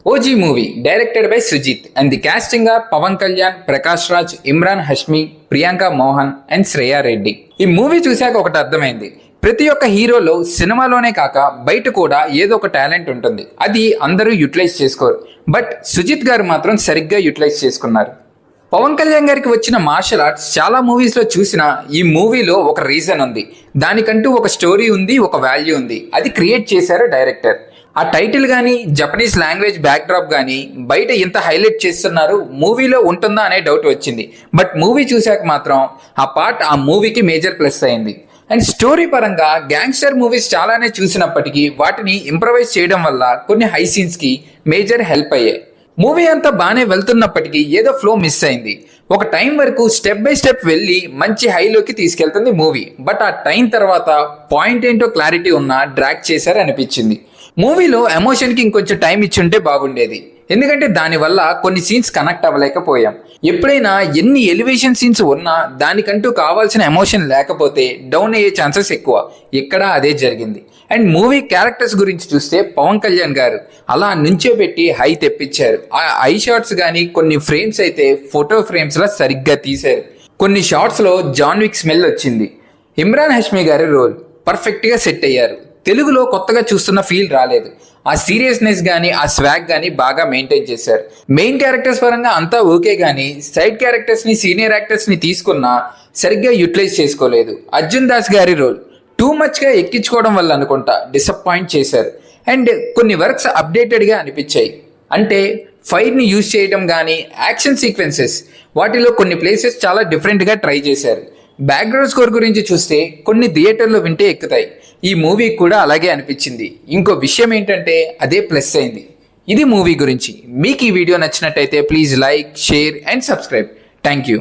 OG movie directed by Sujit and the casting are Pavan Kalyan, Prakash Raj, Imran Hashmi, Priyanka Mohan and Shreya Reddy. ఈ movie చూశాక ఒకటి అర్థమైంది. ప్రతి ఒక్క హీరోలో సినిమాలోనే కాక బయట కూడా ఏదో ఒక టాలెంట్ ఉంటుంది. అది అందరూ యూటిలైజ్ చేసుకోరు. బట్ సుజిత్ గారు మాత్రం సరిగ్గా యూటిలైజ్ చేసుకున్నారు. పవన్ కళ్యాణ్ గారికి వచ్చిన మార్షల్ ఆర్ట్స్ చాలా మూవీస్లో చూసినా ఈ మూవీలో ఒక రీజన్ ఉంది. దానికంటూ ఒక స్టోరీ ఉంది, ఒక వాల్యూ ఉంది. అది క్రియేట్ చేశారు డైరెక్టర్. ఆ టైటిల్ కానీ జపనీస్ లాంగ్వేజ్ బ్యాక్డ్రాప్ కానీ బయట ఎంత హైలైట్ చేస్తున్నారు, మూవీలో ఉంటుందా అనే డౌట్ వచ్చింది. బట్ మూవీ చూశాక మాత్రం ఆ పార్ట్ ఆ మూవీకి మేజర్ ప్లస్ అయింది. అండ్ స్టోరీ పరంగా గ్యాంగ్స్టర్ మూవీస్ చాలానే చూసినప్పటికీ వాటిని ఇంప్రవైజ్ చేయడం వల్ల కొన్ని హై సీన్స్కి మేజర్ హెల్ప్ అయ్యాయి. మూవీ అంతా బాగానే వెళ్తున్నప్పటికీ ఏదో ఫ్లో మిస్ అయింది. ఒక టైం వరకు స్టెప్ బై స్టెప్ వెళ్ళి మంచి హైలోకి తీసుకెళ్తుంది మూవీ. బట్ ఆ టైం తర్వాత పాయింట్ ఏంటో క్లారిటీ ఉన్నా డ్రాగ్ చేశారు అనిపించింది. మూవీలో ఎమోషన్కి ఇంకొంచెం టైం ఇచ్చుంటే బాగుండేది. ఎందుకంటే దానివల్ల కొన్ని సీన్స్ కనెక్ట్ అవ్వలేకపోయాం. ఎప్పుడైనా ఎన్ని ఎలివేషన్ సీన్స్ ఉన్నా దానికంటూ కావాల్సిన ఎమోషన్ లేకపోతే డౌన్ అయ్యే ఛాన్సెస్ ఎక్కువ. ఇక్కడ అదే జరిగింది. అండ్ మూవీ క్యారెక్టర్స్ గురించి చూస్తే పవన్ కళ్యాణ్ గారు అలా నుంచోబెట్టి హై తెప్పించారు. ఆ ఐ షాట్స్ కానీ కొన్ని ఫ్రేమ్స్ అయితే ఫోటో ఫ్రేమ్స్లా సరిగ్గా తీశారు. కొన్ని షాట్స్లో జాన్ విక్ స్మెల్ వచ్చింది. ఇమ్రాన్ హష్మీ గారి రోల్ పర్ఫెక్ట్గా సెట్ అయ్యారు. తెలుగులో కొత్తగా చూస్తున్న ఫీల్ రాలేదు. ఆ సీరియస్నెస్ కానీ ఆ స్వాగ్ కానీ బాగా మెయింటైన్ చేశారు. మెయిన్ క్యారెక్టర్స్ పరంగా అంతా ఓకే కానీ సైడ్ క్యారెక్టర్స్ని సీనియర్ యాక్టర్స్ని తీసుకున్నా సరిగ్గా యూటిలైజ్ చేసుకోలేదు. అర్జున్ దాస్ గారి రోల్ టూ మచ్గా ఎక్కించుకోవడం వల్ల అనుకుంటా డిసప్పాయింట్ చేశారు. అండ్ కొన్ని వర్క్స్ అప్డేటెడ్గా అనిపించాయి. అంటే ఫైర్ని యూజ్ చేయడం కానీ యాక్షన్ సీక్వెన్సెస్ వాటిలో కొన్ని ప్లేసెస్ చాలా డిఫరెంట్గా ట్రై చేశారు. బ్యాక్గ్రౌండ్ స్కోర్ గురించి చూస్తే కొన్ని థియేటర్లో వింటే ఎక్కుతాయి. ఈ మూవీ కూడా అలాగే అనిపించింది. ఇంకో విషయం ఏంటంటే అదే ప్లస్ అయింది. ఇది మూవీ గురించి. మీకు ఈ వీడియో నచ్చినట్టయితే please like, share and subscribe. Thank you.